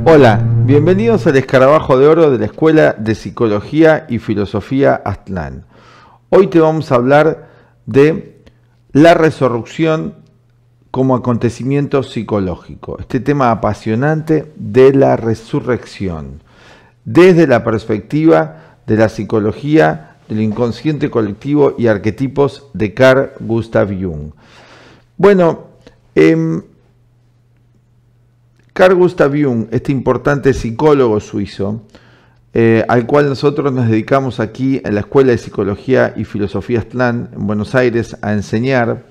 Hola, bienvenidos al Escarabajo de Oro de la Escuela de Psicología y Filosofía Aztlán. Hoy te vamos a hablar de la resurrección como acontecimiento psicológico. Este tema apasionante de la resurrección, desde la perspectiva de la psicología del inconsciente colectivo y arquetipos de Carl Gustav Jung. Bueno, Carl Gustav Jung, este importante psicólogo suizo, al cual nosotros nos dedicamos aquí en la Escuela de Psicología y Filosofía Aztlán en Buenos Aires a enseñar,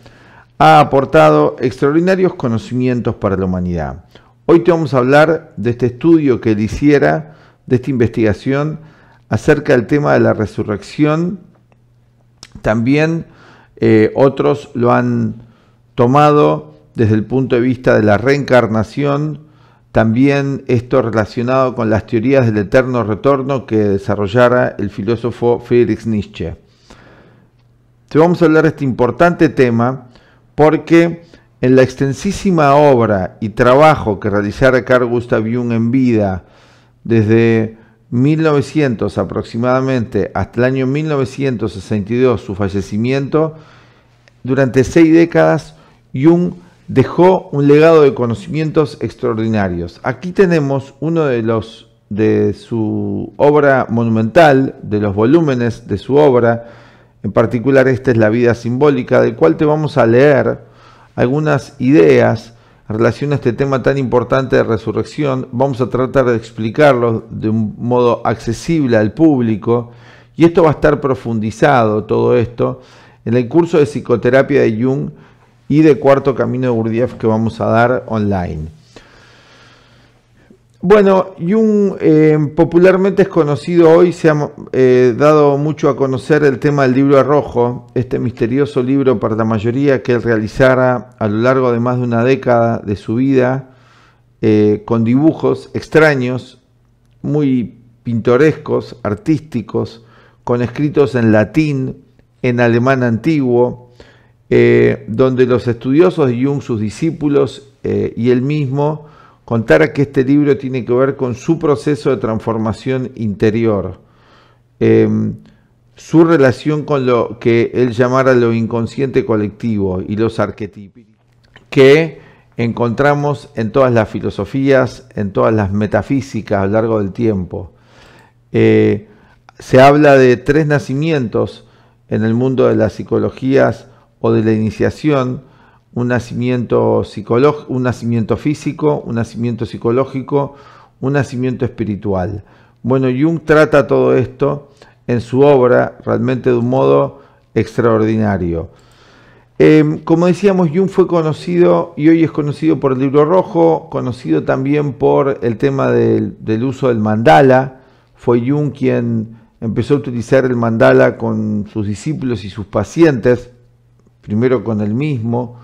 ha aportado extraordinarios conocimientos para la humanidad. Hoy te vamos a hablar de este estudio que él hiciera, de esta investigación acerca del tema de la resurrección. También otros lo han tomado desde el punto de vista de la reencarnación, también esto relacionado con las teorías del eterno retorno que desarrollara el filósofo Friedrich Nietzsche. Te vamos a hablar de este importante tema porque en la extensísima obra y trabajo que realizara Carl Gustav Jung en vida, desde 1900 aproximadamente hasta el año 1962, su fallecimiento, durante 6 décadas, Jung dejó un legado de conocimientos extraordinarios. Aquí tenemos uno de su obra monumental, de los volúmenes de su obra, en particular esta es La vida simbólica, del cual te vamos a leer algunas ideas en relación a este tema tan importante de resurrección. Vamos a tratar de explicarlo de un modo accesible al público, y esto va a estar profundizado, todo esto, en el curso de psicoterapia de Jung y de Cuarto Camino de Gurdjieff que vamos a dar online. Bueno, Jung popularmente es conocido hoy, se ha dado mucho a conocer el tema del libro rojo, este misterioso libro para la mayoría que él realizara a lo largo de más de una década de su vida, con dibujos extraños, muy pintorescos, artísticos, con escritos en latín, en alemán antiguo, donde los estudiosos de Jung, sus discípulos y él mismo, contara que este libro tiene que ver con su proceso de transformación interior, su relación con lo que él llamara lo inconsciente colectivo y los arquetipos que encontramos en todas las filosofías, en todas las metafísicas a lo largo del tiempo. Se habla de 3 nacimientos en el mundo de las psicologías o de la iniciación: un nacimiento físico, un nacimiento psicológico, un nacimiento espiritual. Bueno, Jung trata todo esto en su obra realmente de un modo extraordinario. Como decíamos, Jung fue conocido y hoy es conocido por el libro rojo, conocido también por el tema del uso del mandala. Fue Jung quien empezó a utilizar el mandala con sus discípulos y sus pacientes, primero con él mismo,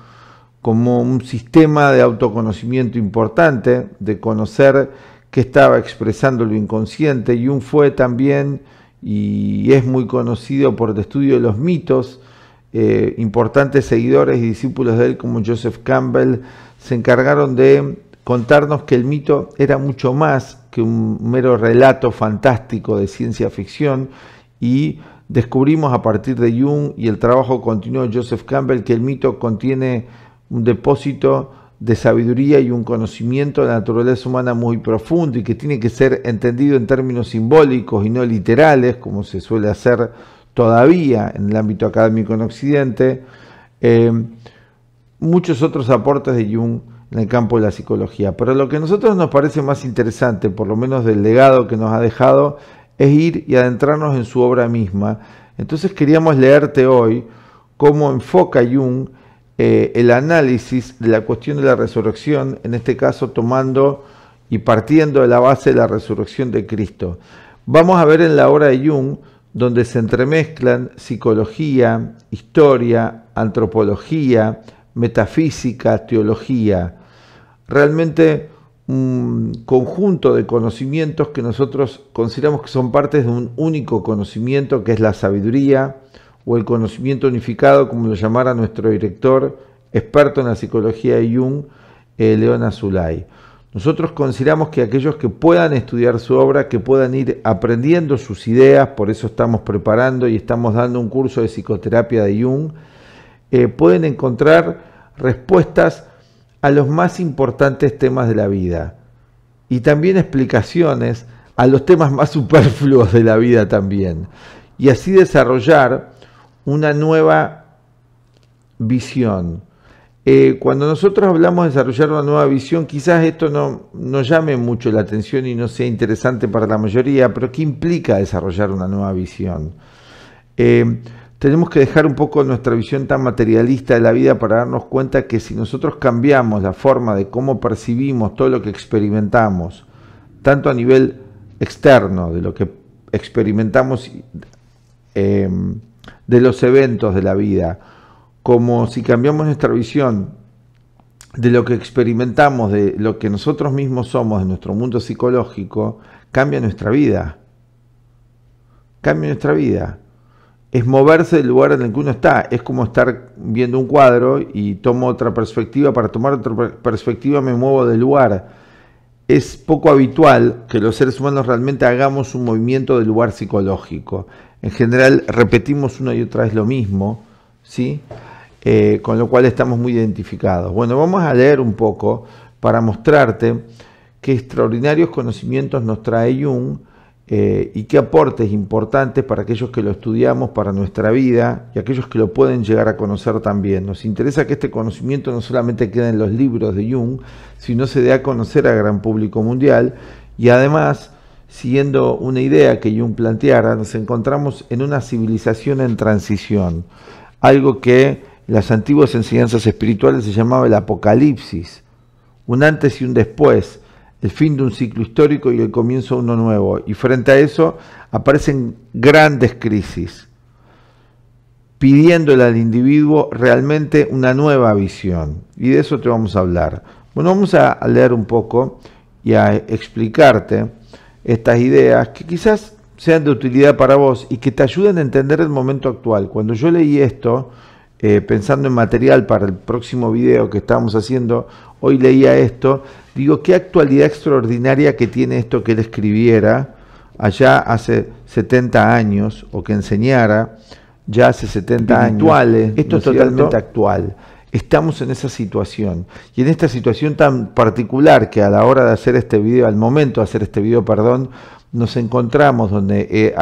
como un sistema de autoconocimiento importante, de conocer qué estaba expresando lo inconsciente. Jung fue también, y es muy conocido por el estudio de los mitos, importantes seguidores y discípulos de él como Joseph Campbell se encargaron de contarnos que el mito era mucho más que un mero relato fantástico de ciencia ficción, y descubrimos a partir de Jung y el trabajo continuo de Joseph Campbell que el mito contiene un depósito de sabiduría y un conocimiento de la naturaleza humana muy profundo y que tiene que ser entendido en términos simbólicos y no literales, como se suele hacer todavía en el ámbito académico en Occidente. Muchos otros aportes de Jung en el campo de la psicología. Pero lo que a nosotros nos parece más interesante, por lo menos del legado que nos ha dejado, es ir y adentrarnos en su obra misma. Entonces queríamos leerte hoy cómo enfoca Jung el análisis de la cuestión de la resurrección, en este caso tomando y partiendo de la base de la resurrección de Cristo. Vamos a ver en la obra de Jung, donde se entremezclan psicología, historia, antropología, metafísica, teología, realmente un conjunto de conocimientos que nosotros consideramos que son partes de un único conocimiento, que es la sabiduría, o el conocimiento unificado, como lo llamara nuestro director, experto en la psicología de Jung, Leon Azulay. Nosotros consideramos que aquellos que puedan estudiar su obra, que puedan ir aprendiendo sus ideas, por eso estamos preparando y estamos dando un curso de psicoterapia de Jung, pueden encontrar respuestas a los más importantes temas de la vida y también explicaciones a los temas más superfluos de la vida también, y así desarrollar una nueva visión. Cuando nosotros hablamos de desarrollar una nueva visión, quizás esto no llame mucho la atención y no sea interesante para la mayoría, pero ¿qué implica desarrollar una nueva visión? Tenemos que dejar un poco nuestra visión tan materialista de la vida para darnos cuenta que si nosotros cambiamos la forma de cómo percibimos todo lo que experimentamos, tanto a nivel externo, de lo que experimentamos de los eventos de la vida, como si cambiamos nuestra visión de lo que experimentamos, de lo que nosotros mismos somos, de nuestro mundo psicológico, cambia nuestra vida. Cambia nuestra vida. Es moverse del lugar en el que uno está. Es como estar viendo un cuadro y tomo otra perspectiva. Para tomar otra perspectiva me muevo del lugar. Es poco habitual que los seres humanos realmente hagamos un movimiento del lugar psicológico. En general repetimos una y otra vez lo mismo, ¿sí? Con lo cual estamos muy identificados. Bueno, vamos a leer un poco para mostrarte qué extraordinarios conocimientos nos trae Jung y qué aportes importantes para aquellos que lo estudiamos, para nuestra vida y aquellos que lo pueden llegar a conocer también. Nos interesa que este conocimiento no solamente quede en los libros de Jung, sino se dé a conocer al gran público mundial y además, siguiendo una idea que Jung planteara, nos encontramos en una civilización en transición, algo que en las antiguas enseñanzas espirituales se llamaba el apocalipsis, un antes y un después, el fin de un ciclo histórico y el comienzo de uno nuevo. Y frente a eso aparecen grandes crisis, pidiéndole al individuo realmente una nueva visión. Y de eso te vamos a hablar. Bueno, vamos a leer un poco y a explicarte estas ideas que quizás sean de utilidad para vos y que te ayuden a entender el momento actual. Cuando yo leí esto, pensando en material para el próximo video que estamos haciendo, hoy leía esto, digo, qué actualidad extraordinaria que tiene esto que él escribiera allá hace 70 años, o que enseñara ya hace 70 años. Esto es totalmente actual. Estamos en esa situación, y en esta situación tan particular que a la hora de hacer este video, al momento de hacer este video, perdón, nos encontramos donde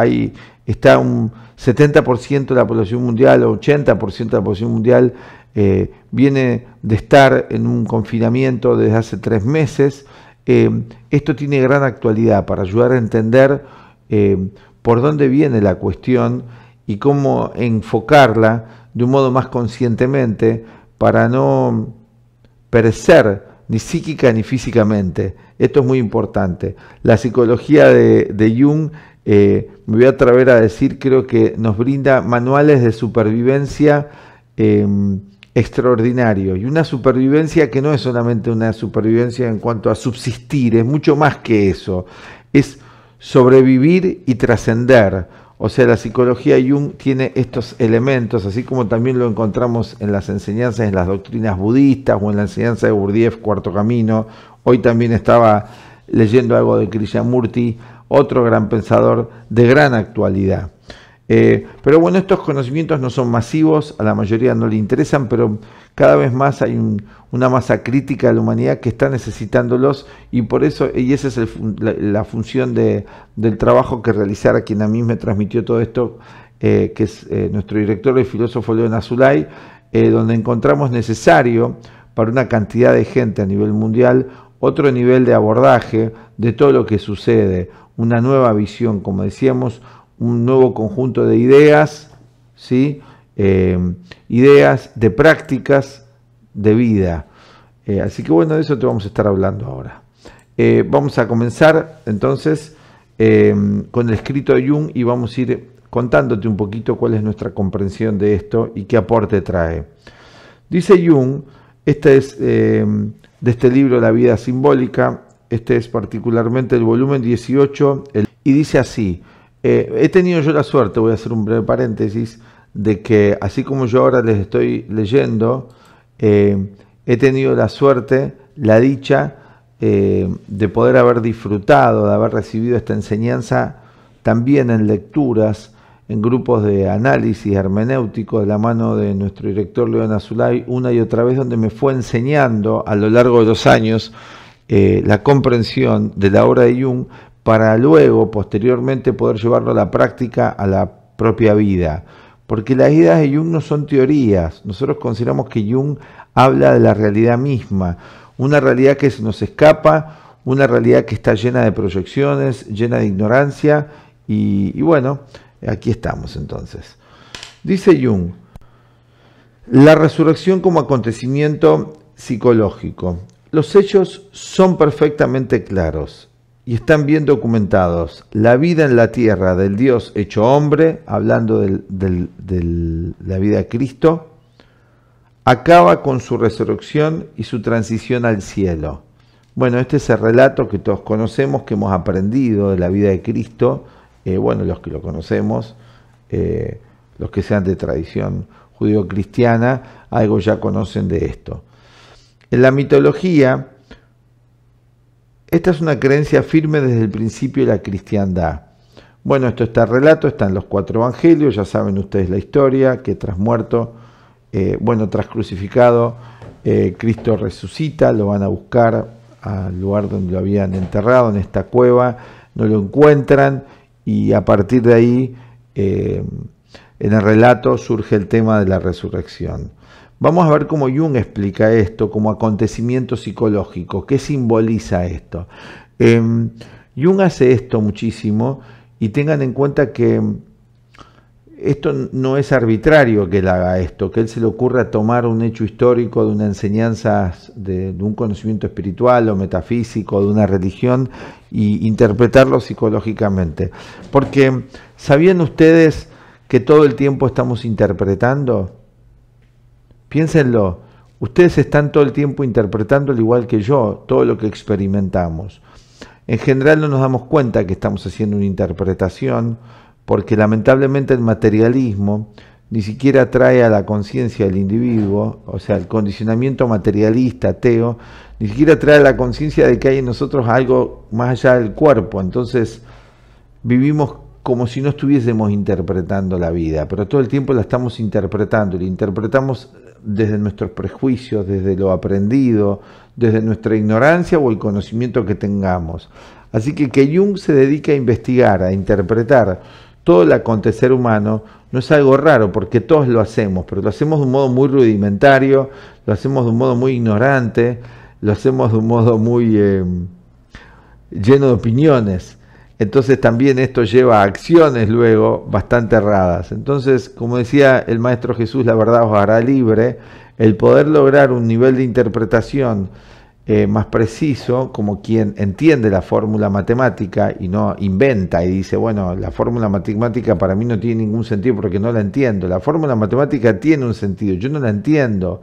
está un 70% de la población mundial o 80% de la población mundial viene de estar en un confinamiento desde hace 3 meses. Esto tiene gran actualidad para ayudar a entender por dónde viene la cuestión y cómo enfocarla de un modo más conscientemente para no perecer ni psíquica ni físicamente. Esto es muy importante. La psicología de Jung, me voy a atrever a decir, creo que nos brinda manuales de supervivencia extraordinarios. Y una supervivencia que no es solamente una supervivencia en cuanto a subsistir, es mucho más que eso. Es sobrevivir y trascender. O sea, la psicología Jung tiene estos elementos, así como también lo encontramos en las enseñanzas, en las doctrinas budistas o en la enseñanza de Gurdjieff, Cuarto Camino. Hoy también estaba leyendo algo de Krishnamurti, otro gran pensador de gran actualidad. Pero bueno, estos conocimientos no son masivos, a la mayoría no le interesan, pero cada vez más hay una masa crítica de la humanidad que está necesitándolos, y por eso, y esa es la función del trabajo que realizara quien a mí me transmitió todo esto, que es nuestro director, el filósofo Leon Azulay, donde encontramos necesario para una cantidad de gente a nivel mundial otro nivel de abordaje de todo lo que sucede, una nueva visión, como decíamos, un nuevo conjunto de ideas, ¿sí? Ideas, de prácticas, de vida. Así que bueno, de eso te vamos a estar hablando ahora. Vamos a comenzar entonces con el escrito de Jung y vamos a ir contándote un poquito cuál es nuestra comprensión de esto y qué aporte trae. Dice Jung, este es de este libro La vida simbólica, este es particularmente el volumen 18, y dice así: he tenido yo la suerte, voy a hacer un breve paréntesis, de que así como yo ahora les estoy leyendo, he tenido la suerte, la dicha de poder haber disfrutado, de haber recibido esta enseñanza también en lecturas, en grupos de análisis hermenéutico de la mano de nuestro director León Azulay, una y otra vez, donde me fue enseñando a lo largo de los años la comprensión de la obra de Jung, para luego, posteriormente, poder llevarlo a la práctica, a la propia vida. Porque las ideas de Jung no son teorías. Nosotros consideramos que Jung habla de la realidad misma, una realidad que se nos escapa, una realidad que está llena de proyecciones, llena de ignorancia, y bueno, aquí estamos entonces. Dice Jung, la resurrección como acontecimiento psicológico. Los hechos son perfectamente claros y están bien documentados. La vida en la tierra del Dios hecho hombre, hablando de la vida de Cristo, acaba con su resurrección y su transición al cielo. Bueno, este es el relato que todos conocemos, que hemos aprendido de la vida de Cristo. Bueno, los que lo conocemos, los que sean de tradición judío-cristiana, algo ya conocen de esto. En la mitología, esta es una creencia firme desde el principio de la cristiandad. Bueno, esto está relato, está en los 4 evangelios, ya saben ustedes la historia, que tras muerto, tras crucificado, Cristo resucita, lo van a buscar al lugar donde lo habían enterrado, en esta cueva, no lo encuentran, y a partir de ahí, en el relato surge el tema de la resurrección. Vamos a ver cómo Jung explica esto como acontecimiento psicológico. ¿Qué simboliza esto? Jung hace esto muchísimo, y tengan en cuenta que esto no es arbitrario que él haga esto, que él se le ocurra tomar un hecho histórico de una enseñanza, de un conocimiento espiritual o metafísico, de una religión, y interpretarlo psicológicamente. Porque, ¿sabían ustedes que todo el tiempo estamos interpretando? Piénsenlo, ustedes están todo el tiempo interpretando, al igual que yo, todo lo que experimentamos. En general no nos damos cuenta que estamos haciendo una interpretación, porque lamentablemente el materialismo ni siquiera trae a la conciencia del individuo, o sea, el condicionamiento materialista, ateo, ni siquiera trae a la conciencia de que hay en nosotros algo más allá del cuerpo. Entonces vivimos como si no estuviésemos interpretando la vida, pero todo el tiempo la estamos interpretando, y la interpretamos desde nuestros prejuicios, desde lo aprendido, desde nuestra ignorancia o el conocimiento que tengamos. Así que Jung se dedica a investigar, a interpretar todo el acontecer humano, no es algo raro, porque todos lo hacemos, pero lo hacemos de un modo muy rudimentario, lo hacemos de un modo muy ignorante, lo hacemos de un modo muy lleno de opiniones. Entonces también esto lleva a acciones luego bastante erradas. Entonces, como decía el Maestro Jesús, la verdad os hará libre. El poder lograr un nivel de interpretación más preciso, como quien entiende la fórmula matemática y no inventa y dice, bueno, la fórmula matemática para mí no tiene ningún sentido porque no la entiendo. La fórmula matemática tiene un sentido, yo no la entiendo.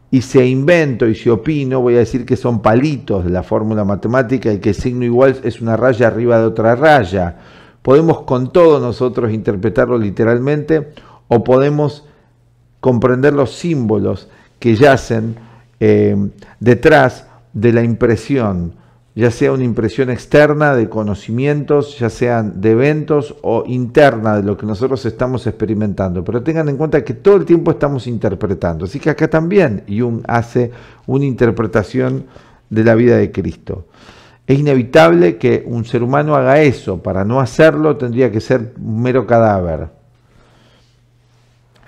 Y si invento y si opino, voy a decir que son palitos de la fórmula matemática y que el signo igual es una raya arriba de otra raya. Podemos con todo nosotros interpretarlo literalmente, o podemos comprender los símbolos que yacen detrás de la impresión, ya sea una impresión externa de conocimientos, ya sean de eventos, o interna de lo que nosotros estamos experimentando. Pero tengan en cuenta que todo el tiempo estamos interpretando. Así que acá también Jung hace una interpretación de la vida de Cristo. Es inevitable que un ser humano haga eso. Para no hacerlo tendría que ser un mero cadáver.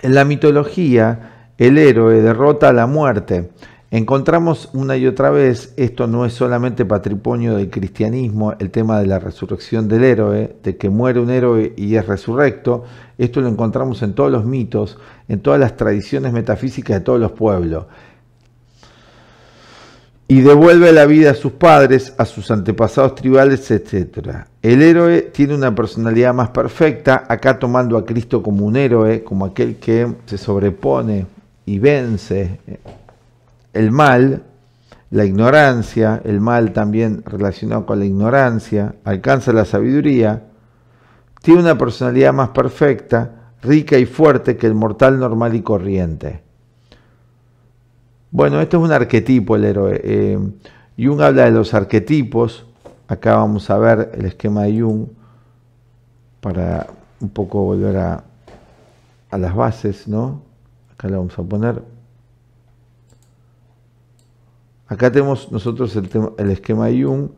En la mitología, el héroe derrota a la muerte. Encontramos una y otra vez, esto no es solamente patrimonio del cristianismo, el tema de la resurrección del héroe, de que muere un héroe y es resurrecto. Esto lo encontramos en todos los mitos, en todas las tradiciones metafísicas de todos los pueblos. Y devuelve la vida a sus padres, a sus antepasados tribales, etc. El héroe tiene una personalidad más perfecta, acá tomando a Cristo como un héroe, como aquel que se sobrepone y vence el mal, la ignorancia, el mal también relacionado con la ignorancia, alcanza la sabiduría, tiene una personalidad más perfecta, rica y fuerte que el mortal normal y corriente. Bueno, esto es un arquetipo, el héroe. Jung habla de los arquetipos. Acá vamos a ver el esquema de Jung para un poco volver a las bases, ¿no? Acá lo vamos a poner. Acá tenemos nosotros el esquema de Jung.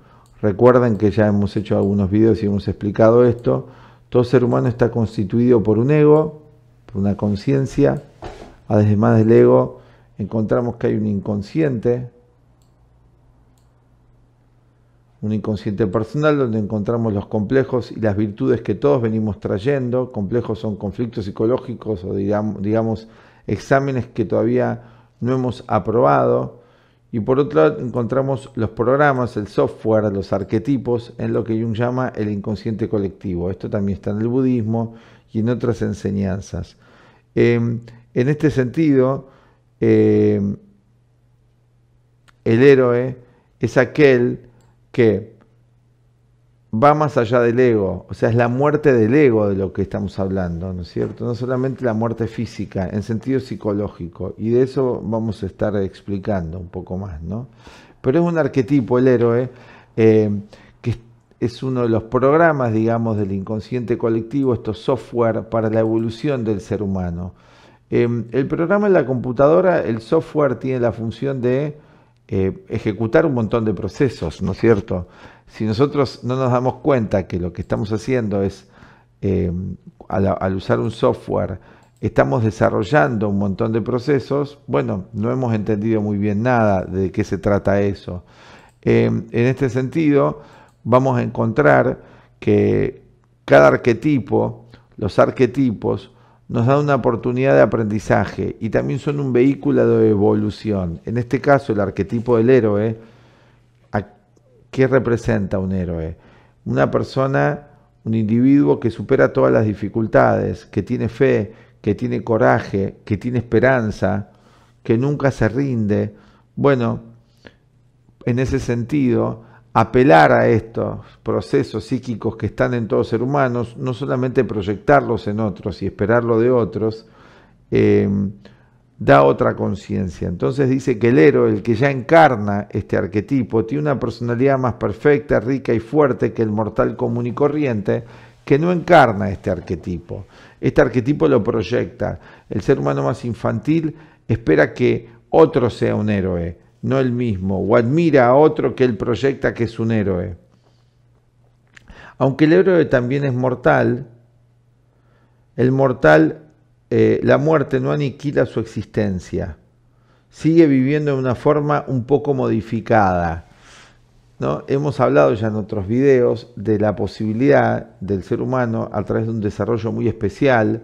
Recuerden que ya hemos hecho algunos videos y hemos explicado esto. Todo ser humano está constituido por un ego, por una conciencia. Además del ego, encontramos que hay un inconsciente personal donde encontramos los complejos y las virtudes que todos venimos trayendo. Complejos son conflictos psicológicos o digamos exámenes que todavía no hemos aprobado. Y por otro lado encontramos los programas, el software, los arquetipos en lo que Jung llama el inconsciente colectivo. Esto también está en el budismo y en otras enseñanzas. En este sentido, el héroe es aquel que va más allá del ego, o sea, es la muerte del ego de lo que estamos hablando, ¿no es cierto? No solamente la muerte física, en sentido psicológico, y de eso vamos a estar explicando un poco más, ¿no? Pero es un arquetipo, el héroe, que es uno de los programas, digamos, del inconsciente colectivo, estos software para la evolución del ser humano. El programa en la computadora, el software tiene la función de ejecutar un montón de procesos, ¿no es cierto? Si nosotros no nos damos cuenta que lo que estamos haciendo es, al usar un software, estamos desarrollando un montón de procesos, bueno, no hemos entendido muy bien nada de qué se trata eso. En este sentido, vamos a encontrar que cada arquetipo, los arquetipos, nos dan una oportunidad de aprendizaje y también son un vehículo de evolución. En este caso, el arquetipo del héroe, ¿qué representa un héroe? Una persona, un individuo que supera todas las dificultades, que tiene fe, que tiene coraje, que tiene esperanza, que nunca se rinde. Bueno, en ese sentido, apelar a estos procesos psíquicos que están en todo ser humano, no solamente proyectarlos en otros y esperarlo de otros, da otra conciencia. Entonces dice que el héroe, el que ya encarna este arquetipo, tiene una personalidad más perfecta, rica y fuerte que el mortal común y corriente, que no encarna este arquetipo. Este arquetipo lo proyecta. El ser humano más infantil espera que otro sea un héroe, no él mismo, o admira a otro que él proyecta que es un héroe. Aunque el héroe también es mortal, la muerte no aniquila su existencia, sigue viviendo de una forma un poco modificada, ¿no? Hemos hablado ya en otros videos de la posibilidad del ser humano, a través de un desarrollo muy especial,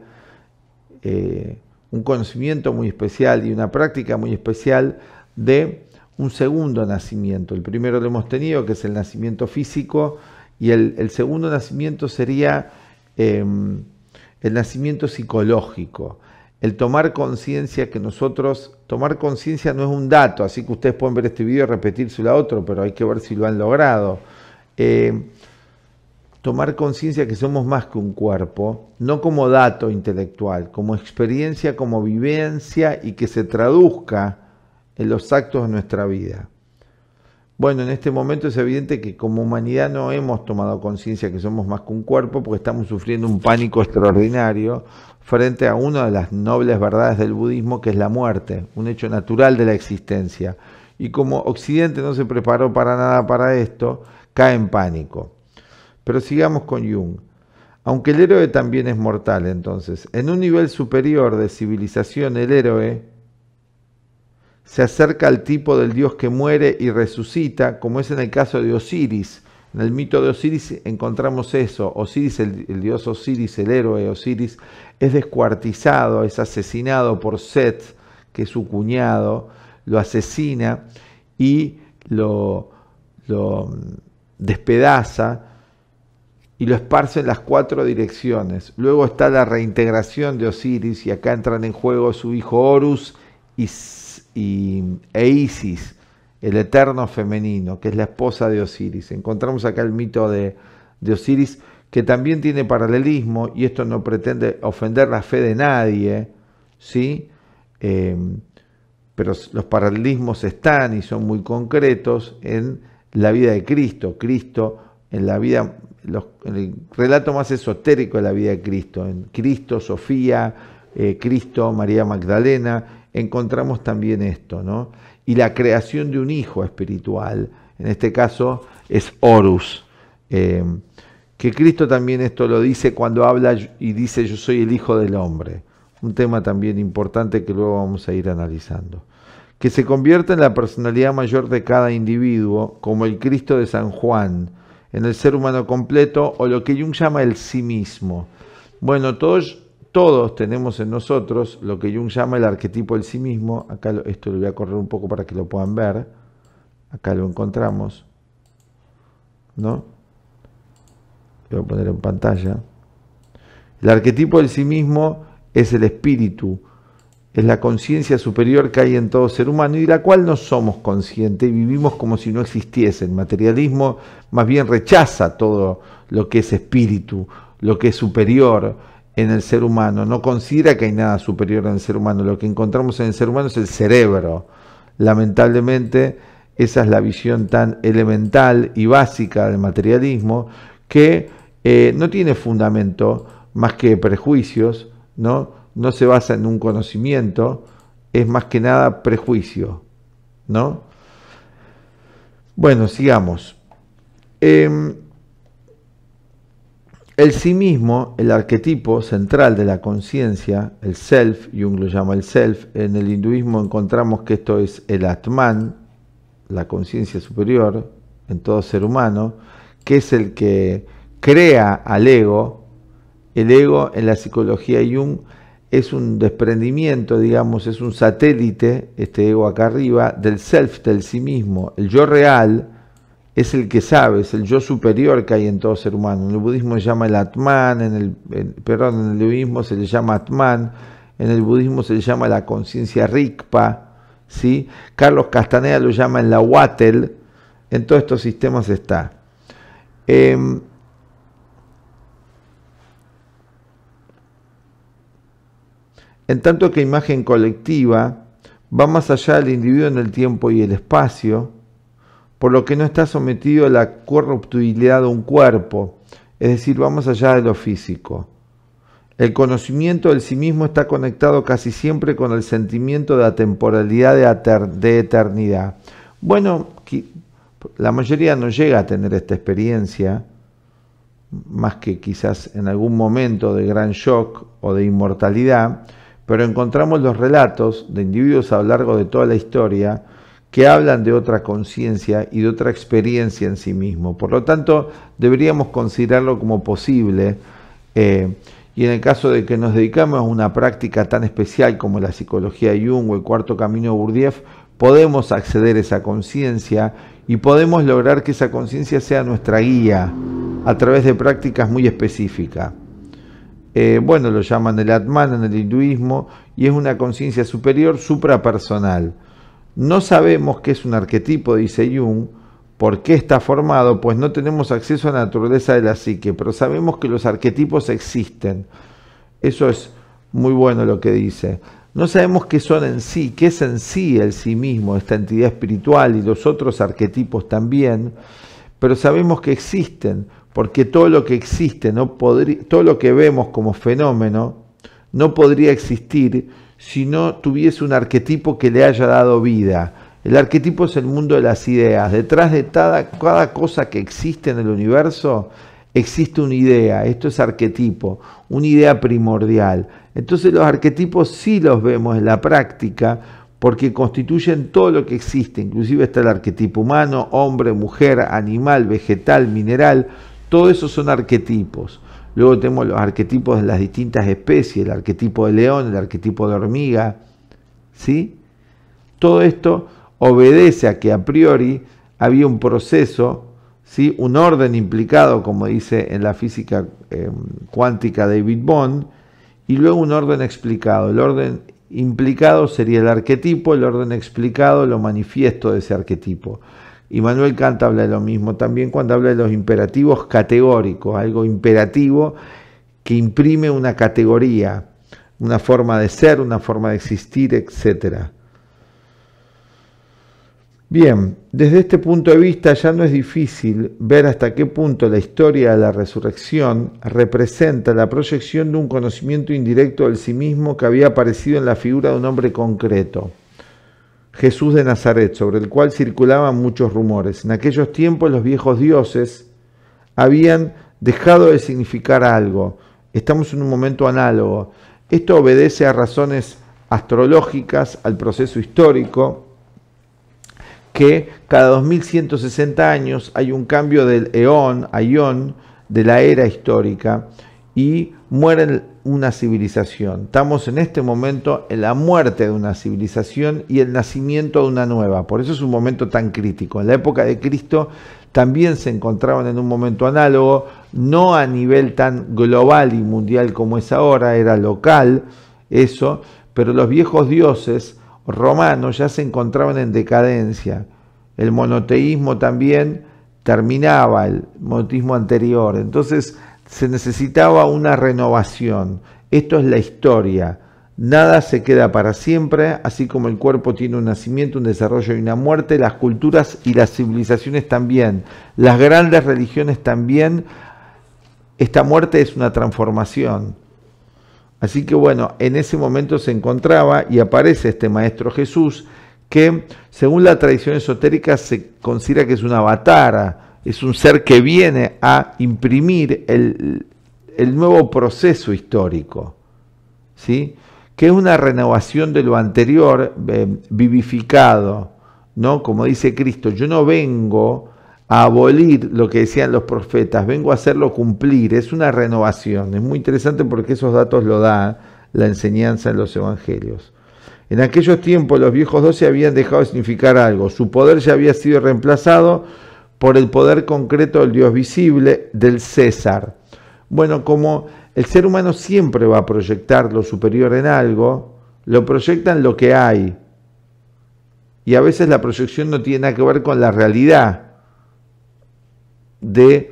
un conocimiento muy especial y una práctica muy especial, de un segundo nacimiento. El primero lo hemos tenido, que es el nacimiento físico, y el segundo nacimiento sería el nacimiento psicológico. El tomar conciencia, que nosotros, tomar conciencia no es un dato, así que ustedes pueden ver este video y repetírselo a otro, pero hay que ver si lo han logrado. Tomar conciencia que somos más que un cuerpo, no como dato intelectual, como experiencia, como vivencia, y que se traduzca en los actos de nuestra vida. Bueno, en este momento es evidente que como humanidad no hemos tomado conciencia que somos más que un cuerpo, porque estamos sufriendo un pánico extraordinario frente a una de las nobles verdades del budismo, que es la muerte, un hecho natural de la existencia. Y como Occidente no se preparó para nada para esto, cae en pánico. Pero sigamos con Jung. Aunque el héroe también es mortal, entonces, en un nivel superior de civilización, el héroe se acerca al tipo del dios que muere y resucita, como es en el caso de Osiris. En el mito de Osiris encontramos eso. Osiris, el dios Osiris, el héroe Osiris, es descuartizado, es asesinado por Set, que es su cuñado, lo asesina y lo despedaza y lo esparce en las 4 direcciones. Luego está la reintegración de Osiris, y acá entran en juego su hijo Horus e Isis, el eterno femenino, que es la esposa de Osiris. Encontramos acá el mito de Osiris, que también tiene paralelismo, y esto no pretende ofender la fe de nadie, ¿sí? pero los paralelismos están y son muy concretos en la vida de Cristo. Cristo, en la vida, en el relato más esotérico de la vida de Cristo, en Cristo, Sofía, Cristo, María Magdalena, encontramos también esto, ¿no? Y la creación de un hijo espiritual, en este caso es Horus, que Cristo también esto lo dice cuando habla y dice yo soy el Hijo del Hombre, un tema también importante que luego vamos a ir analizando. Que se convierta en la personalidad mayor de cada individuo, como el Cristo de San Juan, en el ser humano completo, o lo que Jung llama el sí mismo. Bueno, todos tenemos en nosotros lo que Jung llama el arquetipo del sí mismo. Acá esto lo voy a correr un poco para que lo puedan ver. Acá lo encontramos, ¿no? Lo voy a poner en pantalla. El arquetipo del sí mismo es el espíritu, es la conciencia superior que hay en todo ser humano y de la cual no somos conscientes y vivimos como si no existiese. El materialismo más bien rechaza todo lo que es espíritu, lo que es superior en el ser humano. No considera que hay nada superior en el ser humano. Lo que encontramos en el ser humano es el cerebro. Lamentablemente, esa es la visión tan elemental y básica del materialismo que no tiene fundamento más que prejuicios, ¿no? No se basa en un conocimiento, es más que nada prejuicio, ¿no? Bueno, sigamos. El sí mismo, el arquetipo central de la conciencia, el self, Jung lo llama el self, en el hinduismo encontramos que esto es el Atman, la conciencia superior en todo ser humano, que es el que crea al ego. El ego en la psicología Jung es un desprendimiento, digamos, es un satélite, este ego acá arriba, del self, del sí mismo. El yo real es el que sabe, es el yo superior que hay en todo ser humano. En el budismo se llama el Atman, en el hinduismo se le llama Atman, en el budismo se le llama la conciencia Rigpa, ¿sí? Carlos Castaneda lo llama el Nahuatl, en todos estos sistemas está. En tanto que imagen colectiva va más allá del individuo en el tiempo y el espacio, por lo que no está sometido a la corruptibilidad de un cuerpo, es decir, va más allá de lo físico. El conocimiento del sí mismo está conectado casi siempre con el sentimiento de la temporalidad de eternidad. Bueno, la mayoría no llega a tener esta experiencia, más que quizás en algún momento de gran shock o de inmortalidad, pero encontramos los relatos de individuos a lo largo de toda la historia que hablan de otra conciencia y de otra experiencia en sí mismo. Por lo tanto, deberíamos considerarlo como posible, y en el caso de que nos dedicamos a una práctica tan especial como la psicología de Jung o el cuarto camino de Gurdjieff, podemos acceder a esa conciencia y podemos lograr que esa conciencia sea nuestra guía a través de prácticas muy específicas. Bueno, lo llaman el Atman en el hinduismo y es una conciencia superior suprapersonal. No sabemos qué es un arquetipo, dice Jung, por qué está formado, pues no tenemos acceso a la naturaleza de la psique, pero sabemos que los arquetipos existen. Eso es muy bueno lo que dice. No sabemos qué son en sí, qué es en sí el sí mismo, esta entidad espiritual y los otros arquetipos también, pero sabemos que existen, porque todo lo que existe, todo lo que vemos como fenómeno, no podría existir si no tuviese un arquetipo que le haya dado vida. El arquetipo es el mundo de las ideas. Detrás de cada cosa que existe en el universo, existe una idea. Esto es arquetipo, una idea primordial. Entonces los arquetipos sí los vemos en la práctica, porque constituyen todo lo que existe. Inclusive está el arquetipo humano, hombre, mujer, animal, vegetal, mineral. Todo eso son arquetipos. Luego tenemos los arquetipos de las distintas especies, el arquetipo de león, el arquetipo de hormiga, ¿sí? Todo esto obedece a que a priori había un proceso, ¿sí? Un orden implicado, como dice en la física cuántica David Bohm, y luego un orden explicado. El orden implicado sería el arquetipo, el orden explicado lo manifiesto de ese arquetipo. Immanuel Kant habla de lo mismo también cuando habla de los imperativos categóricos, algo imperativo que imprime una categoría, una forma de ser, una forma de existir, etc. Bien, desde este punto de vista ya no es difícil ver hasta qué punto la historia de la resurrección representa la proyección de un conocimiento indirecto del sí mismo que había aparecido en la figura de un hombre concreto, Jesús de Nazaret, sobre el cual circulaban muchos rumores. En aquellos tiempos los viejos dioses habían dejado de significar algo. Estamos en un momento análogo. Esto obedece a razones astrológicas, al proceso histórico, que cada 2160 años hay un cambio del eón a ión de la era histórica y muere una civilización. Estamos en este momento en la muerte de una civilización y el nacimiento de una nueva. Por eso es un momento tan crítico. En la época de Cristo también se encontraban en un momento análogo, no a nivel tan global y mundial como es ahora, era local eso, pero los viejos dioses romanos ya se encontraban en decadencia. El monoteísmo también terminaba, el monoteísmo anterior. Entonces se necesitaba una renovación. Esto es la historia. Nada se queda para siempre, así como el cuerpo tiene un nacimiento, un desarrollo y una muerte, las culturas y las civilizaciones también. Las grandes religiones también. Esta muerte es una transformación. Así que bueno, en ese momento se encontraba y aparece este Maestro Jesús que, según la tradición esotérica, se considera que es una avatara, es un ser que viene a imprimir el nuevo proceso histórico, ¿sí? Que es una renovación de lo anterior vivificado, ¿no? Como dice Cristo, yo no vengo a abolir lo que decían los profetas, vengo a hacerlo cumplir, es una renovación. Es muy interesante porque esos datos lo da la enseñanza en los evangelios. En aquellos tiempos los viejos 12 habían dejado de significar algo, su poder ya había sido reemplazado por el poder concreto del Dios visible, del César. Bueno, como el ser humano siempre va a proyectar lo superior en algo, lo proyecta en lo que hay. Y a veces la proyección no tiene nada que ver con la realidad de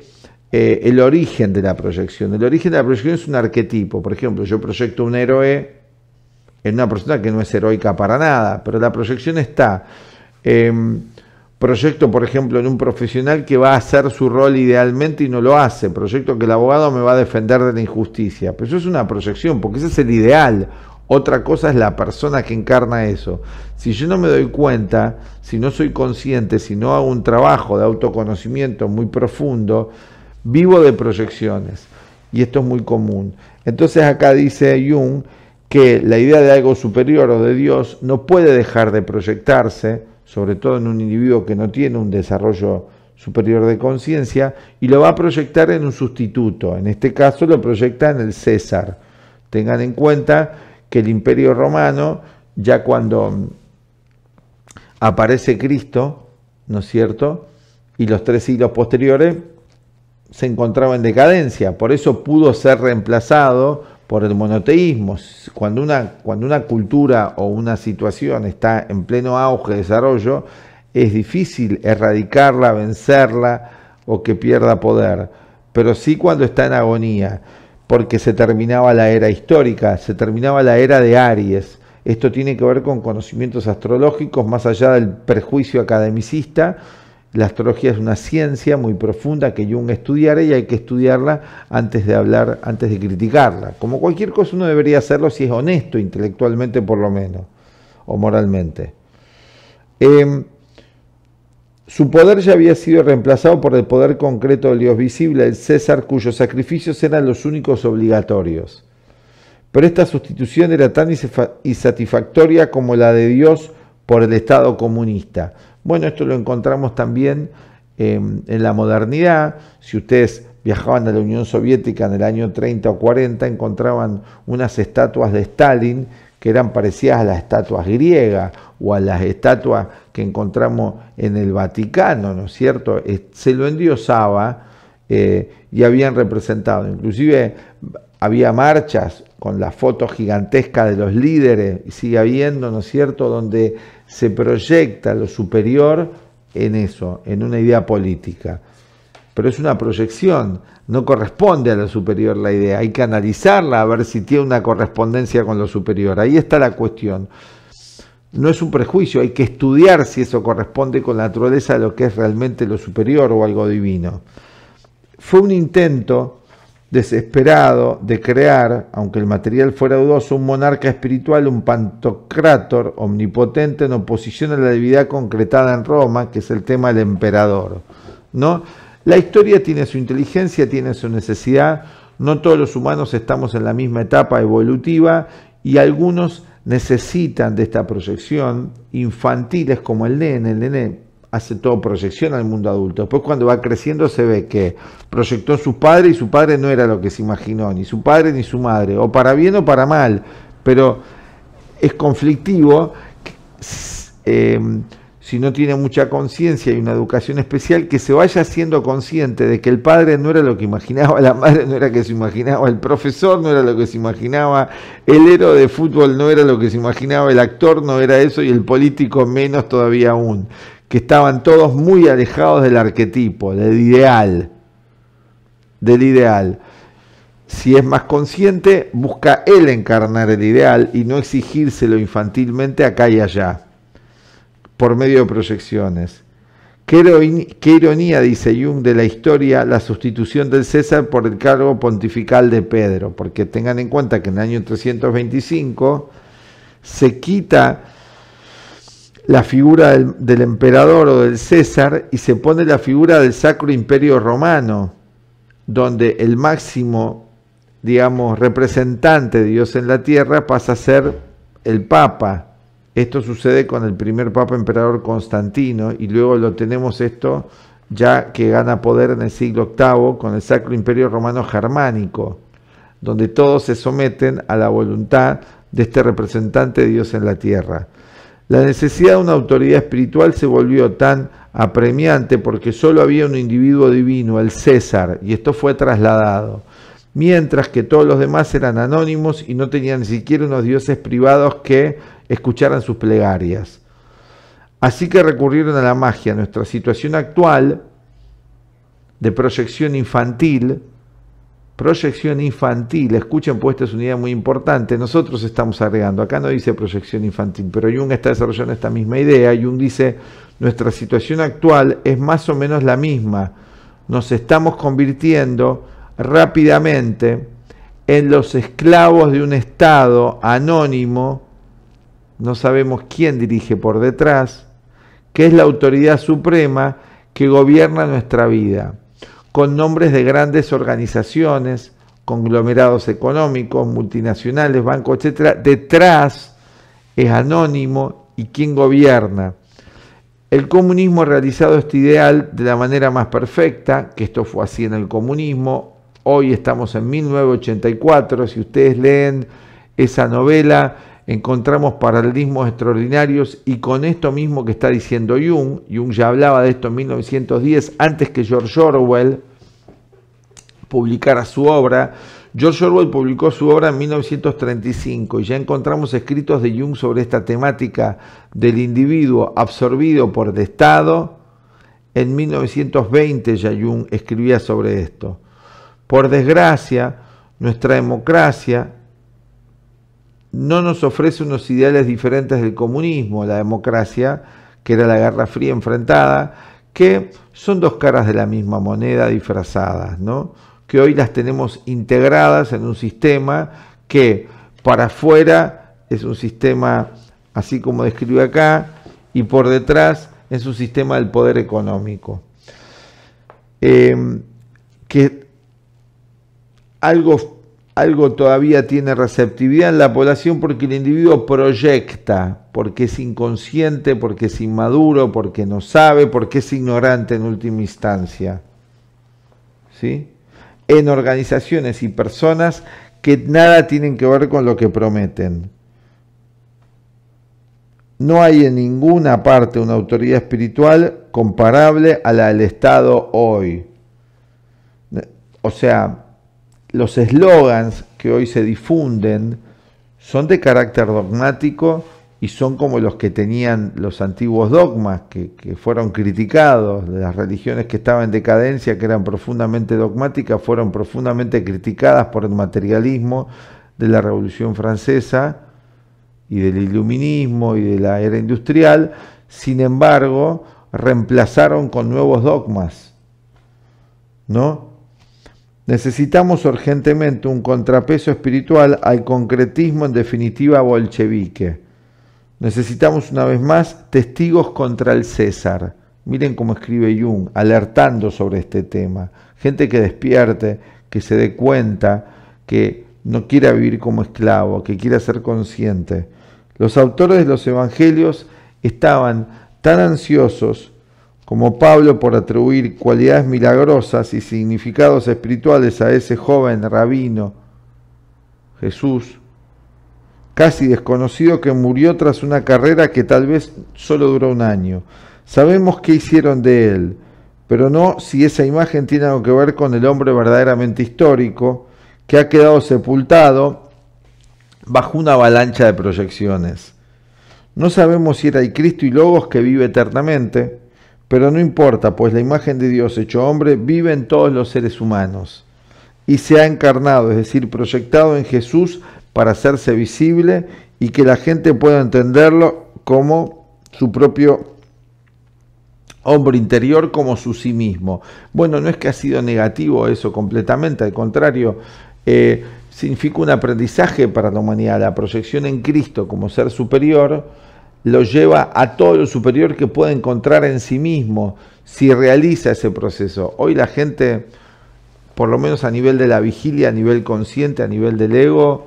el origen de la proyección. El origen de la proyección es un arquetipo. Por ejemplo, yo proyecto un héroe en una persona que no es heroica para nada, pero la proyección está. Proyecto, por ejemplo, en un profesional que va a hacer su rol idealmente y no lo hace. Proyecto que el abogado me va a defender de la injusticia. Pero eso es una proyección, porque ese es el ideal. Otra cosa es la persona que encarna eso. Si yo no me doy cuenta, si no soy consciente, si no hago un trabajo de autoconocimiento muy profundo, vivo de proyecciones. Y esto es muy común. Entonces acá dice Jung que la idea de algo superior o de Dios no puede dejar de proyectarse, sobre todo en un individuo que no tiene un desarrollo superior de conciencia, y lo va a proyectar en un sustituto. En este caso lo proyecta en el César. Tengan en cuenta que el Imperio Romano, ya cuando aparece Cristo, ¿no es cierto?, y los 3 siglos posteriores, se encontraba en decadencia. Por eso pudo ser reemplazado por el monoteísmo. Cuando una cultura o una situación está en pleno auge de desarrollo, es difícil erradicarla, vencerla o que pierda poder. Pero sí cuando está en agonía, porque se terminaba la era histórica, se terminaba la era de Aries. Esto tiene que ver con conocimientos astrológicos más allá del prejuicio academicista. La astrología es una ciencia muy profunda que Jung estudiara y hay que estudiarla antes de hablar, antes de criticarla. Como cualquier cosa uno debería hacerlo si es honesto intelectualmente por lo menos, o moralmente. Su poder ya había sido reemplazado por el poder concreto del Dios visible, el César, cuyos sacrificios eran los únicos obligatorios. Pero esta sustitución era tan insatisfactoria como la de Dios por el Estado comunista. Bueno, esto lo encontramos también en la modernidad. Si ustedes viajaban a la Unión Soviética en el año 30 o 40, encontraban unas estatuas de Stalin que eran parecidas a las estatuas griegas o a las estatuas que encontramos en el Vaticano, ¿no es cierto? Se lo endiosaba y habían representado. Inclusive había marchas con la foto gigantesca de los líderes, y sigue habiendo, ¿no es cierto?, donde se proyecta lo superior en eso, en una idea política. Pero es una proyección, no corresponde a lo superior la idea, hay que analizarla a ver si tiene una correspondencia con lo superior. Ahí está la cuestión. no es un prejuicio, hay que estudiar si eso corresponde con la naturaleza de lo que es realmente lo superior o algo divino. Fue un intento desesperado de crear, aunque el material fuera dudoso, un monarca espiritual, un pantocrátor omnipotente en oposición a la divinidad concretada en Roma, que es el tema del emperador, ¿no? La historia tiene su inteligencia, tiene su necesidad, no todos los humanos estamos en la misma etapa evolutiva y algunos necesitan de esta proyección infantiles como el nene hace todo proyección al mundo adulto. Después cuando va creciendo se ve que proyectó a su padre y su padre no era lo que se imaginó, ni su padre ni su madre, o para bien o para mal, pero es conflictivo si no tiene mucha conciencia y una educación especial, que se vaya siendo consciente de que el padre no era lo que imaginaba, la madre no era lo que se imaginaba, el profesor no era lo que se imaginaba, el héroe de fútbol no era lo que se imaginaba, el actor no era eso y el político menos todavía aún, que estaban todos muy alejados del arquetipo, del ideal. Si es más consciente, busca él encarnar el ideal y no exigírselo infantilmente acá y allá, por medio de proyecciones. Qué ironía, dice Jung, de la historia, la sustitución del César por el cargo pontifical de Pedro, porque tengan en cuenta que en el año 325 se quita la figura del emperador o del César y se pone la figura del Sacro Imperio Romano, donde el máximo, digamos, representante de Dios en la tierra pasa a ser el Papa. Esto sucede con el primer Papa Emperador Constantino y luego lo tenemos esto ya que gana poder en el siglo VIII con el Sacro Imperio Romano Germánico, donde todos se someten a la voluntad de este representante de Dios en la tierra. La necesidad de una autoridad espiritual se volvió tan apremiante porque solo había un individuo divino, el César, y esto fue trasladado, mientras que todos los demás eran anónimos y no tenían ni siquiera unos dioses privados que escucharan sus plegarias. Así que recurrieron a la magia. Nuestra situación actual de proyección infantil, escuchen, pues esta es una idea muy importante, nosotros estamos agregando, acá no dice proyección infantil, pero Jung está desarrollando esta misma idea. Jung dice, nuestra situación actual es más o menos la misma, nos estamos convirtiendo rápidamente en los esclavos de un estado anónimo, no sabemos quién dirige por detrás, que es la autoridad suprema que gobierna nuestra vida, con nombres de grandes organizaciones, conglomerados económicos, multinacionales, bancos, etc. Detrás es anónimo y quién gobierna. El comunismo ha realizado este ideal de la manera más perfecta, que esto fue así en el comunismo. Hoy estamos en 1984, si ustedes leen esa novela, encontramos paralelismos extraordinarios y con esto mismo que está diciendo Jung. Jung ya hablaba de esto en 1910, antes que George Orwell publicara su obra. George Orwell publicó su obra en 1935 y ya encontramos escritos de Jung sobre esta temática del individuo absorbido por el Estado. En 1920 ya Jung escribía sobre esto. Por desgracia, nuestra democracia no nos ofrece unos ideales diferentes del comunismo, la democracia, que era la Guerra Fría enfrentada, que son dos caras de la misma moneda disfrazadas, ¿no? Que hoy las tenemos integradas en un sistema que para afuera es un sistema así como describe acá y por detrás es un sistema del poder económico. Que algo todavía tiene receptividad en la población porque el individuo proyecta, porque es inconsciente, porque es inmaduro, porque no sabe, porque es ignorante en última instancia, ¿sí? En organizaciones y personas que nada tienen que ver con lo que prometen. No hay en ninguna parte una autoridad espiritual comparable a la del Estado hoy. O sea, los eslogans que hoy se difunden son de carácter dogmático y son como los que tenían los antiguos dogmas que fueron criticados, de las religiones que estaban en decadencia, que eran profundamente dogmáticas, fueron profundamente criticadas por el materialismo de la Revolución Francesa y del iluminismo y de la era industrial, sin embargo, reemplazaron con nuevos dogmas, ¿no? Necesitamos urgentemente un contrapeso espiritual al concretismo en definitiva bolchevique. Necesitamos una vez más testigos contra el César. Miren cómo escribe Jung, alertando sobre este tema. Gente que despierte, que se dé cuenta, que no quiera vivir como esclavo, que quiera ser consciente. Los autores de los evangelios estaban tan ansiosos como Pablo por atribuir cualidades milagrosas y significados espirituales a ese joven rabino, Jesús, casi desconocido, que murió tras una carrera que tal vez solo duró un año. Sabemos qué hicieron de él, pero no si esa imagen tiene algo que ver con el hombre verdaderamente histórico, que ha quedado sepultado bajo una avalancha de proyecciones. No sabemos si era el Cristo y Logos que vive eternamente, pero no importa, pues la imagen de Dios hecho hombre vive en todos los seres humanos y se ha encarnado, es decir, proyectado en Jesús para hacerse visible y que la gente pueda entenderlo como su propio hombre interior, como su sí mismo. Bueno, no es que ha sido negativo eso completamente, al contrario, significa un aprendizaje para la humanidad. La proyección en Cristo como ser superior lo lleva a todo lo superior que puede encontrar en sí mismo si realiza ese proceso. Hoy la gente, por lo menos a nivel de la vigilia, a nivel consciente, a nivel del ego,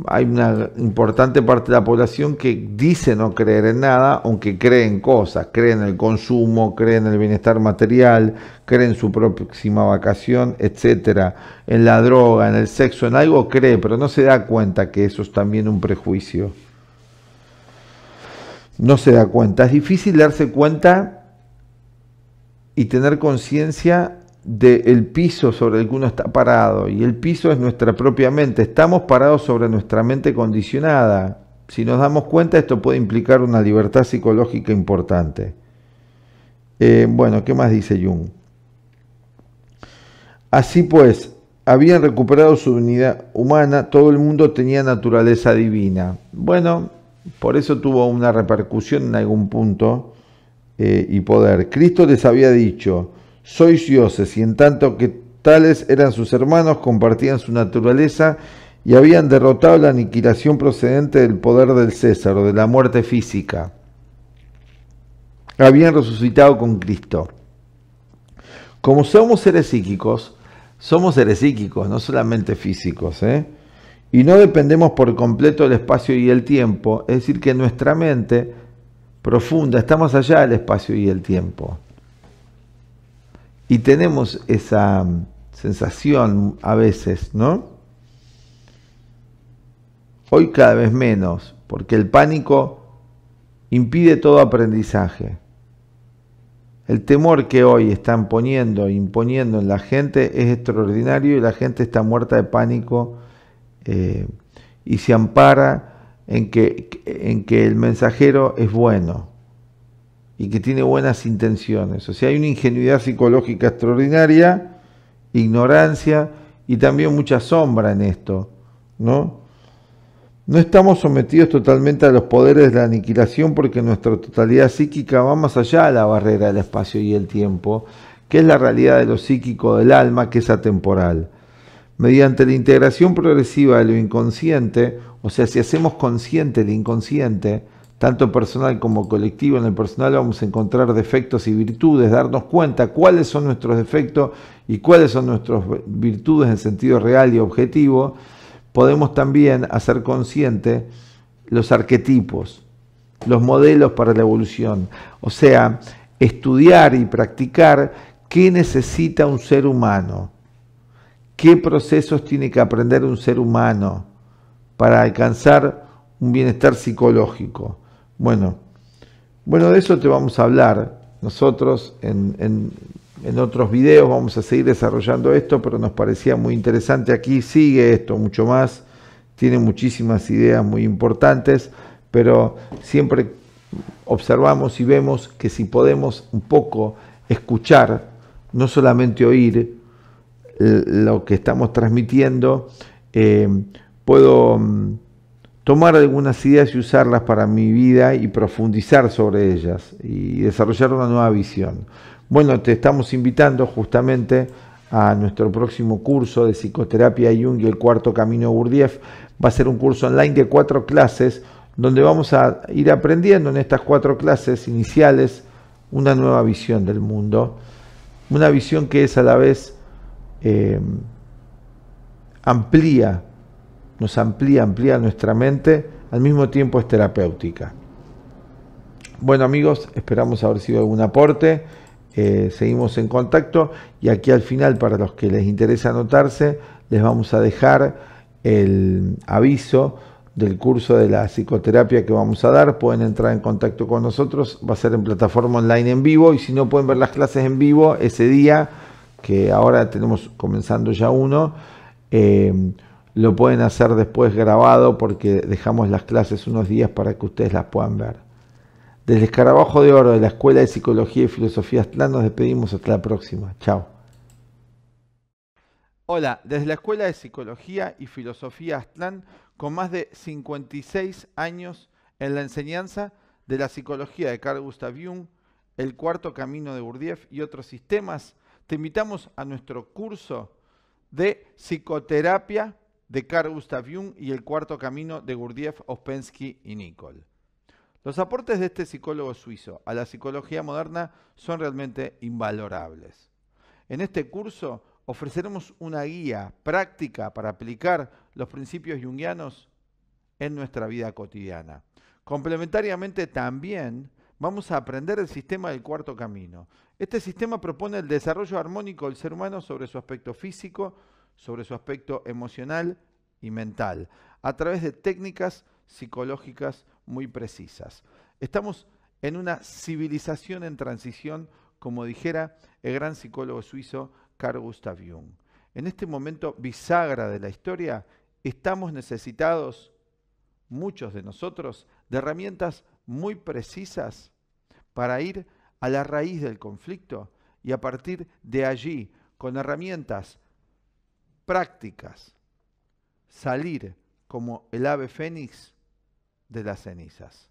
hay una importante parte de la población que dice no creer en nada, aunque cree en cosas, cree en el consumo, cree en el bienestar material, cree en su próxima vacación, etcétera, en la droga, en el sexo, en algo cree, pero no se da cuenta que eso es también un prejuicio. No se da cuenta. Es difícil darse cuenta y tener conciencia del piso sobre el que uno está parado, y el piso es nuestra propia mente. Estamos parados sobre nuestra mente condicionada. Si nos damos cuenta, esto puede implicar una libertad psicológica importante. Bueno, ¿qué más dice Jung? Así pues, habían recuperado su unidad humana, todo el mundo tenía naturaleza divina. Bueno, por eso tuvo una repercusión en algún punto y poder. Cristo les había dicho: sois dioses, y en tanto que tales eran sus hermanos, compartían su naturaleza y habían derrotado la aniquilación procedente del poder del César o de la muerte física. Habían resucitado con Cristo. Como somos seres psíquicos, no solamente físicos, y no dependemos por completo del espacio y el tiempo, es decir, que nuestra mente profunda está más allá del espacio y el tiempo. Y tenemos esa sensación a veces, ¿no? Hoy cada vez menos, porque el pánico impide todo aprendizaje. El temor que hoy están imponiendo en la gente es extraordinario, y la gente está muerta de pánico y se ampara en que el mensajero es bueno y que tiene buenas intenciones. O sea, hay una ingenuidad psicológica extraordinaria, ignorancia y también mucha sombra en esto, ¿no? No estamos sometidos totalmente a los poderes de la aniquilación, porque nuestra totalidad psíquica va más allá de la barrera del espacio y el tiempo, que es la realidad de lo psíquico del alma, que es atemporal. Mediante la integración progresiva de lo inconsciente, o sea, si hacemos consciente el inconsciente, tanto personal como colectivo, en el personal vamos a encontrar defectos y virtudes, darnos cuenta cuáles son nuestros defectos y cuáles son nuestras virtudes en sentido real y objetivo. Podemos también hacer consciente los arquetipos, los modelos para la evolución, o sea, estudiar y practicar qué necesita un ser humano, qué procesos tiene que aprender un ser humano para alcanzar un bienestar psicológico. Bueno, de eso te vamos a hablar nosotros en otros videos. Vamos a seguir desarrollando esto, pero nos parecía muy interesante. Aquí sigue esto mucho más, tiene muchísimas ideas muy importantes, pero siempre observamos y vemos que si podemos un poco escuchar, no solamente oír lo que estamos transmitiendo, puedo tomar algunas ideas y usarlas para mi vida y profundizar sobre ellas y desarrollar una nueva visión. Bueno, te estamos invitando justamente a nuestro próximo curso de psicoterapia Jung y el cuarto camino Gurdjieff. Va a ser un curso online de 4 clases donde vamos a ir aprendiendo en estas 4 clases iniciales una nueva visión del mundo, una visión que es a la vez nos amplía nuestra mente, al mismo tiempo es terapéutica. Bueno amigos, esperamos haber sido algún aporte, seguimos en contacto y aquí al final, para los que les interesa anotarse, les vamos a dejar el aviso del curso de la psicoterapia que vamos a dar. Pueden entrar en contacto con nosotros, va a ser en plataforma online en vivo, y si no pueden ver las clases en vivo ese día, que ahora tenemos comenzando ya uno, lo pueden hacer después grabado, porque dejamos las clases unos días para que ustedes las puedan ver. Desde Escarabajo de Oro de la Escuela de Psicología y Filosofía Aztlán nos despedimos hasta la próxima. Chao. Hola, desde la Escuela de Psicología y Filosofía Aztlán, con más de 56 años en la enseñanza de la psicología de Carl Gustav Jung, el cuarto camino de Gurdjieff y otros sistemas, te invitamos a nuestro curso de psicoterapia de Carl Gustav Jung y el cuarto camino de Gurdjieff, Ouspensky y Nicholl. Los aportes de este psicólogo suizo a la psicología moderna son realmente invalorables. En este curso ofreceremos una guía práctica para aplicar los principios junguianos en nuestra vida cotidiana. Complementariamente también vamos a aprender el sistema del cuarto camino. Este sistema propone el desarrollo armónico del ser humano sobre su aspecto físico, sobre su aspecto emocional y mental, a través de técnicas psicológicas muy precisas. Estamos en una civilización en transición, como dijera el gran psicólogo suizo Carl Gustav Jung. En este momento bisagra de la historia, estamos necesitados, muchos de nosotros, de herramientas muy precisas para ir a la raíz del conflicto y a partir de allí, con herramientas prácticas, salir como el ave fénix de las cenizas.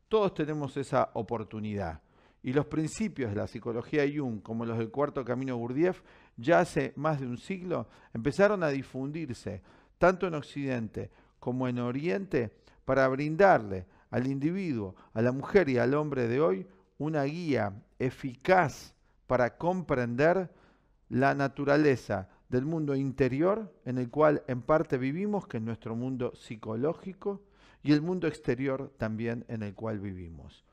Todos tenemos esa oportunidad. Y los principios de la psicología Jung, como los del cuarto camino Gurdjieff, ya hace más de un siglo empezaron a difundirse, tanto en Occidente como en Oriente, para brindarle al individuo, a la mujer y al hombre de hoy, una guía eficaz para comprender la naturaleza del mundo interior en el cual en parte vivimos, que es nuestro mundo psicológico, y el mundo exterior también en el cual vivimos.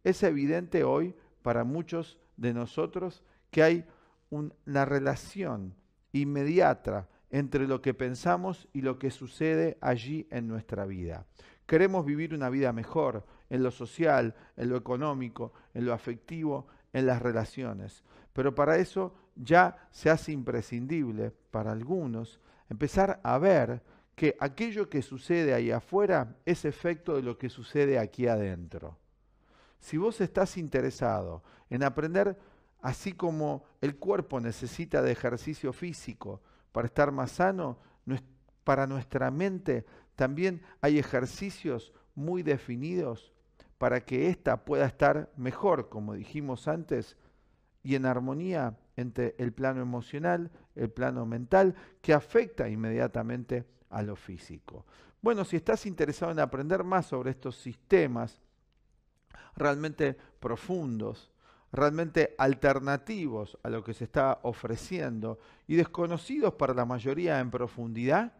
Es evidente hoy para muchos de nosotros que hay una relación inmediata entre lo que pensamos y lo que sucede allí en nuestra vida. Queremos vivir una vida mejor en lo social, en lo económico, en lo afectivo, en las relaciones. Pero para eso ya se hace imprescindible para algunos empezar a ver que aquello que sucede ahí afuera es efecto de lo que sucede aquí adentro. Si vos estás interesado en aprender, así como el cuerpo necesita de ejercicio físico para estar más sano, para nuestra mente también hay ejercicios muy definidos para que ésta pueda estar mejor, como dijimos antes, y en armonía entre el plano emocional, el plano mental, que afecta inmediatamente a lo físico. Bueno, si estás interesado en aprender más sobre estos sistemas realmente profundos, realmente alternativos a lo que se está ofreciendo y desconocidos para la mayoría en profundidad,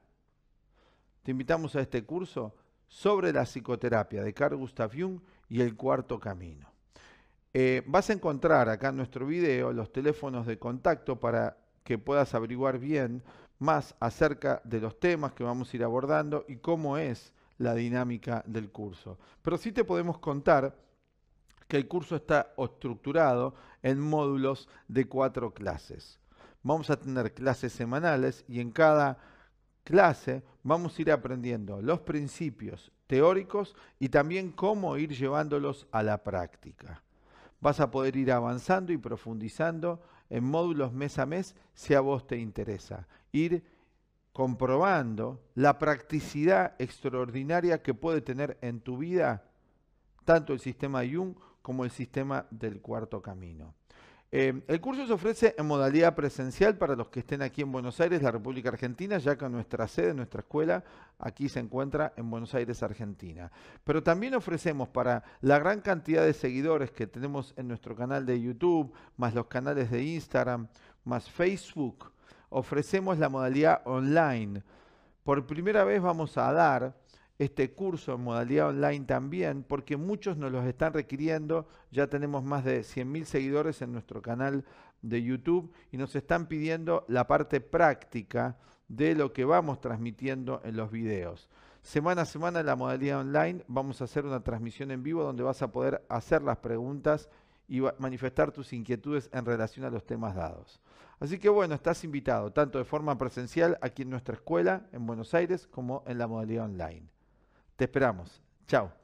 te invitamos a este curso sobre la psicoterapia de Carl Gustav Jung y el cuarto camino. Vas a encontrar acá en nuestro video los teléfonos de contacto para que puedas averiguar bien más acerca de los temas que vamos a ir abordando y cómo es la dinámica del curso. Pero sí te podemos contar que el curso está estructurado en módulos de 4 clases. Vamos a tener clases semanales y en cada clase vamos a ir aprendiendo los principios teóricos y también cómo ir llevándolos a la práctica. Vas a poder ir avanzando y profundizando en módulos mes a mes si a vos te interesa. Ir comprobando la practicidad extraordinaria que puede tener en tu vida tanto el sistema Jung como el sistema del cuarto camino. El curso se ofrece en modalidad presencial para los que estén aquí en Buenos Aires, la República Argentina, ya que nuestra sede, nuestra escuela, aquí se encuentra en Buenos Aires, Argentina. Pero también ofrecemos para la gran cantidad de seguidores que tenemos en nuestro canal de YouTube, más los canales de Instagram, más Facebook, ofrecemos la modalidad online. Por primera vez vamos a dar este curso en modalidad online también, porque muchos nos los están requiriendo. Ya tenemos más de 100.000 seguidores en nuestro canal de YouTube y nos están pidiendo la parte práctica de lo que vamos transmitiendo en los videos. Semana a semana en la modalidad online vamos a hacer una transmisión en vivo donde vas a poder hacer las preguntas y manifestar tus inquietudes en relación a los temas dados. Así que bueno, estás invitado tanto de forma presencial aquí en nuestra escuela en Buenos Aires como en la modalidad online. Te esperamos. Chao.